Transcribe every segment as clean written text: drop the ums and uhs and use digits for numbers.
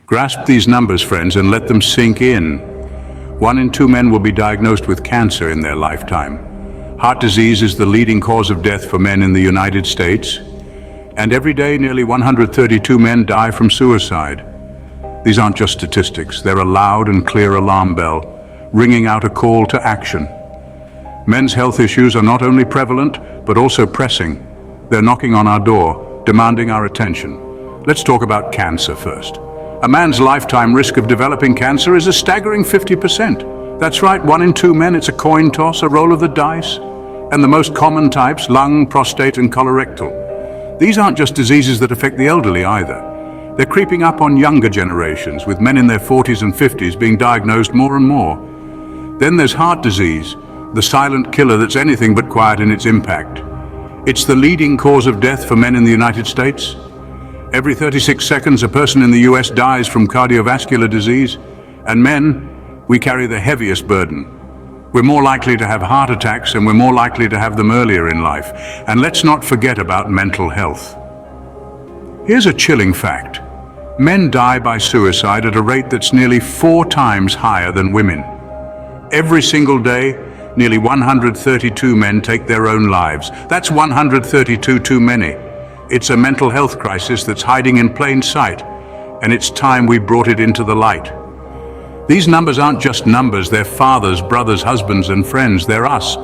Grasp these numbers, friends, and let them sink in. 1 in 2 men will be diagnosed with cancer in their lifetime. Heart disease is the leading cause of death for men in the United States. And every day, nearly 132 men die from suicide. These aren't just statistics, they're a loud and clear alarm bell, ringing out a call to action. Men's health issues are not only prevalent, but also pressing. They're knocking on our door, demanding our attention. Let's talk about cancer first. A man's lifetime risk of developing cancer is a staggering 50%. That's right, 1 in 2 men, it's a coin toss, a roll of the dice. And the most common types, lung, prostate, and colorectal. These aren't just diseases that affect the elderly either. They're creeping up on younger generations, with men in their 40s and 50s being diagnosed more and more. Then there's heart disease, the silent killer that's anything but quiet in its impact. It's the leading cause of death for men in the United States. Every 36 seconds, a person in the US dies from cardiovascular disease. And men, we carry the heaviest burden. We're more likely to have heart attacks, and we're more likely to have them earlier in life. And let's not forget about mental health. Here's a chilling fact. Men die by suicide at a rate that's nearly 4 times higher than women. Every single day, nearly 132 men take their own lives. That's 132 too many. It's a mental health crisis that's hiding in plain sight, and it's time we brought it into the light. These numbers aren't just numbers, they're fathers, brothers, husbands, and friends, they're us.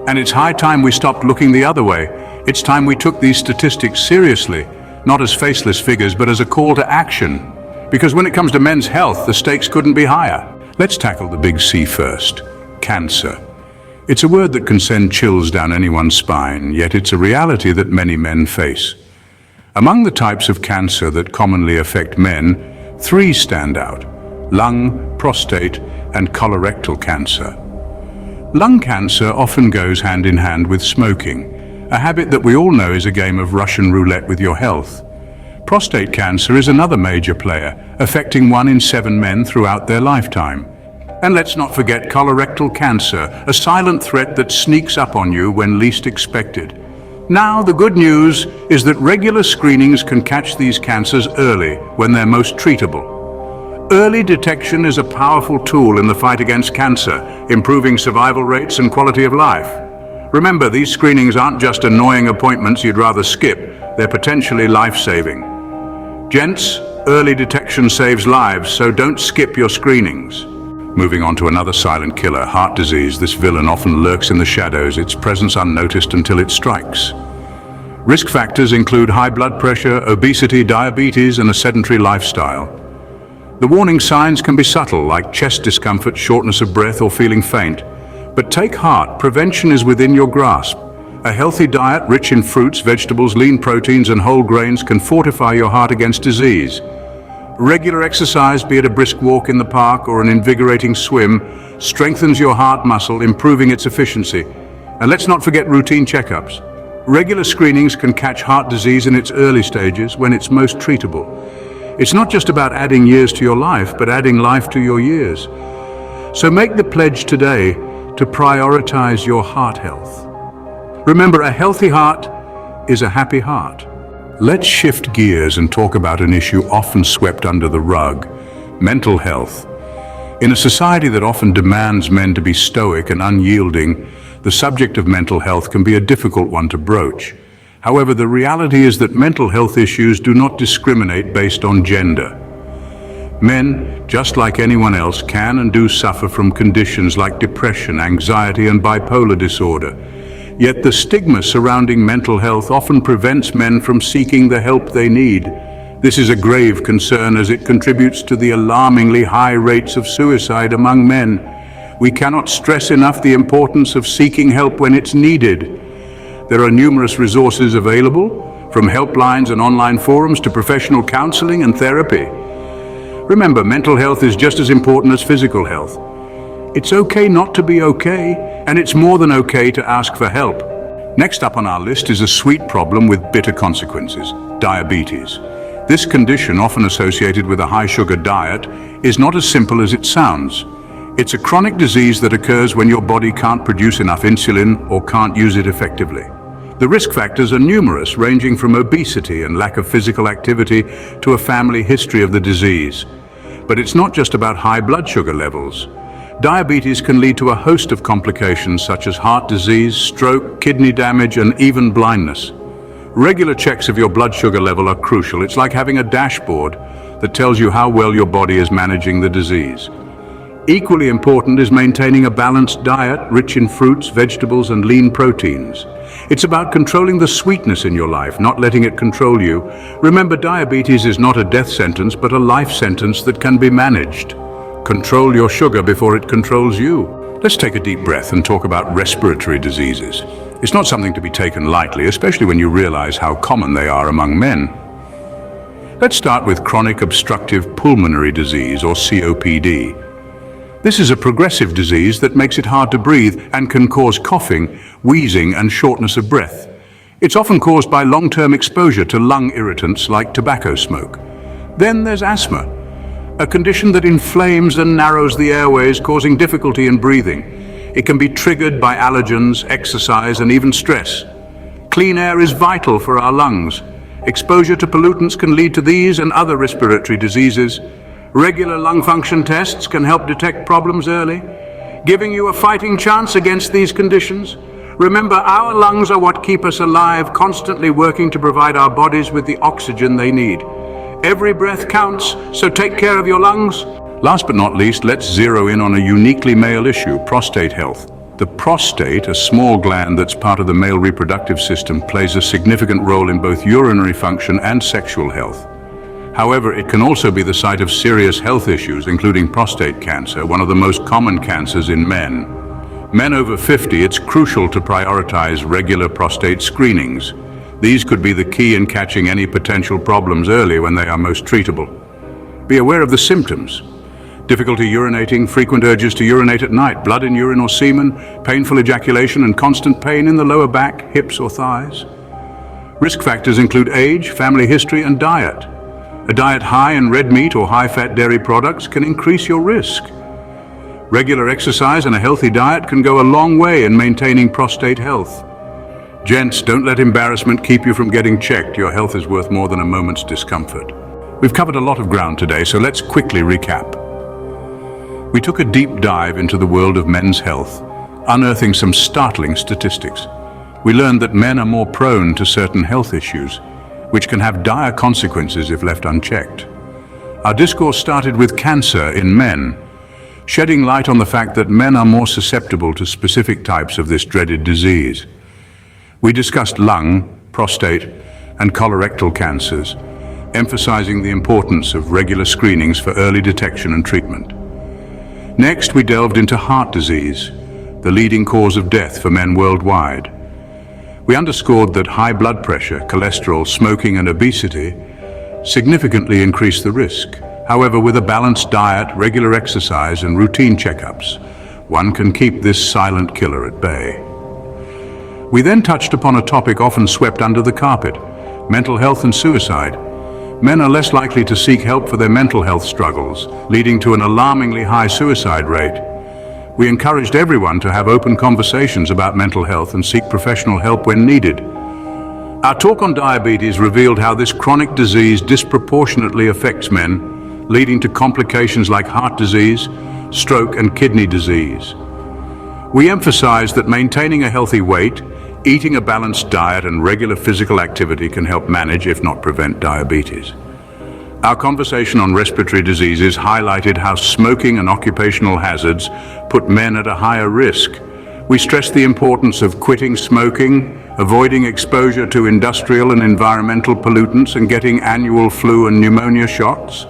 And it's high time we stopped looking the other way. It's time we took these statistics seriously, not as faceless figures, but as a call to action. Because when it comes to men's health, the stakes couldn't be higher. Let's tackle the big C first, cancer. It's a word that can send chills down anyone's spine, yet it's a reality that many men face. Among the types of cancer that commonly affect men, 3 stand out: lung, prostate, and colorectal cancer. Lung cancer often goes hand in hand with smoking, a habit that we all know is a game of Russian roulette with your health. Prostate cancer is another major player, affecting 1 in 7 men throughout their lifetime. And let's not forget colorectal cancer, a silent threat that sneaks up on you when least expected. Now, the good news is that regular screenings can catch these cancers early when they're most treatable. Early detection is a powerful tool in the fight against cancer, improving survival rates and quality of life. Remember, these screenings aren't just annoying appointments you'd rather skip, they're potentially life-saving. Gents, early detection saves lives, so don't skip your screenings. Moving on to another silent killer, heart disease. This villain often lurks in the shadows, its presence unnoticed until it strikes. Risk factors include high blood pressure, obesity, diabetes, and a sedentary lifestyle. The warning signs can be subtle, like chest discomfort, shortness of breath, or feeling faint. But take heart, prevention is within your grasp. A healthy diet rich in fruits, vegetables, lean proteins, and whole grains can fortify your heart against disease. Regular exercise, be it a brisk walk in the park or an invigorating swim, strengthens your heart muscle, improving its efficiency. And let's not forget routine checkups. Regular screenings can catch heart disease in its early stages when it's most treatable. It's not just about adding years to your life, but adding life to your years. So make the pledge today to prioritize your heart health. Remember, a healthy heart is a happy heart. Let's shift gears and talk about an issue often swept under the rug: mental health. In a society that often demands men to be stoic and unyielding, the subject of mental health can be a difficult one to broach. However, the reality is that mental health issues do not discriminate based on gender. Men, just like anyone else, can and do suffer from conditions like depression, anxiety, and bipolar disorder. Yet the stigma surrounding mental health often prevents men from seeking the help they need. This is a grave concern as it contributes to the alarmingly high rates of suicide among men. We cannot stress enough the importance of seeking help when it's needed. There are numerous resources available, from helplines and online forums to professional counseling and therapy. Remember, mental health is just as important as physical health. It's okay not to be okay, and it's more than okay to ask for help. Next up on our list is a sweet problem with bitter consequences: diabetes. This condition, often associated with a high-sugar diet, is not as simple as it sounds. It's a chronic disease that occurs when your body can't produce enough insulin or can't use it effectively. The risk factors are numerous, ranging from obesity and lack of physical activity to a family history of the disease. But it's not just about high blood sugar levels. Diabetes can lead to a host of complications such as heart disease, stroke, kidney damage, and even blindness. Regular checks of your blood sugar level are crucial. It's like having a dashboard that tells you how well your body is managing the disease. Equally important is maintaining a balanced diet rich in fruits, vegetables, and lean proteins. It's about controlling the sweetness in your life, not letting it control you. Remember, diabetes is not a death sentence, but a life sentence that can be managed. Control your sugar before it controls you. Let's take a deep breath and talk about respiratory diseases. It's not something to be taken lightly, especially when you realize how common they are among men. Let's start with chronic obstructive pulmonary disease, or COPD. This is a progressive disease that makes it hard to breathe and can cause coughing, wheezing, and shortness of breath. It's often caused by long-term exposure to lung irritants like tobacco smoke. Then there's asthma, a condition that inflames and narrows the airways, causing difficulty in breathing. It can be triggered by allergens, exercise, and even stress. Clean air is vital for our lungs. Exposure to pollutants can lead to these and other respiratory diseases. Regular lung function tests can help detect problems early, giving you a fighting chance against these conditions. Remember, our lungs are what keep us alive, constantly working to provide our bodies with the oxygen they need. Every breath counts, so take care of your lungs. Last but not least, let's zero in on a uniquely male issue: prostate health. The prostate, a small gland that's part of the male reproductive system, plays a significant role in both urinary function and sexual health. However, it can also be the site of serious health issues, including prostate cancer, one of the most common cancers in men. Men over 50, it's crucial to prioritize regular prostate screenings. These could be the key in catching any potential problems early when they are most treatable. Be aware of the symptoms: difficulty urinating, frequent urges to urinate at night, blood in urine or semen, painful ejaculation, and constant pain in the lower back, hips, or thighs. Risk factors include age, family history, and diet. A diet high in red meat or high-fat dairy products can increase your risk. Regular exercise and a healthy diet can go a long way in maintaining prostate health. Gents, don't let embarrassment keep you from getting checked. Your health is worth more than a moment's discomfort. We've covered a lot of ground today, so let's quickly recap. We took a deep dive into the world of men's health, unearthing some startling statistics. We learned that men are more prone to certain health issues, which can have dire consequences if left unchecked. Our discourse started with cancer in men, shedding light on the fact that men are more susceptible to specific types of this dreaded disease. We discussed lung, prostate, and colorectal cancers, emphasizing the importance of regular screenings for early detection and treatment. Next, we delved into heart disease, the leading cause of death for men worldwide. We underscored that high blood pressure, cholesterol, smoking, and obesity significantly increase the risk. However, with a balanced diet, regular exercise, and routine checkups, one can keep this silent killer at bay. We then touched upon a topic often swept under the carpet: mental health and suicide. Men are less likely to seek help for their mental health struggles, leading to an alarmingly high suicide rate. We encouraged everyone to have open conversations about mental health and seek professional help when needed. Our talk on diabetes revealed how this chronic disease disproportionately affects men, leading to complications like heart disease, stroke, and kidney disease. We emphasized that maintaining a healthy weight, eating a balanced diet, and regular physical activity can help manage, if not prevent, diabetes. Our conversation on respiratory diseases highlighted how smoking and occupational hazards put men at a higher risk. We stressed the importance of quitting smoking, avoiding exposure to industrial and environmental pollutants, and getting annual flu and pneumonia shots.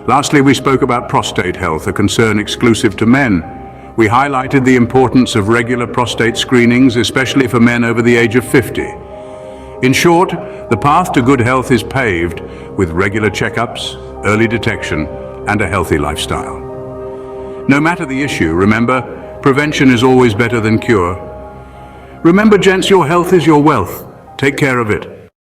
Lastly, we spoke about prostate health, a concern exclusive to men. We highlighted the importance of regular prostate screenings, especially for men over the age of 50. In short, the path to good health is paved with regular checkups, early detection, and a healthy lifestyle. No matter the issue, remember, prevention is always better than cure. Remember, gents, your health is your wealth. Take care of it.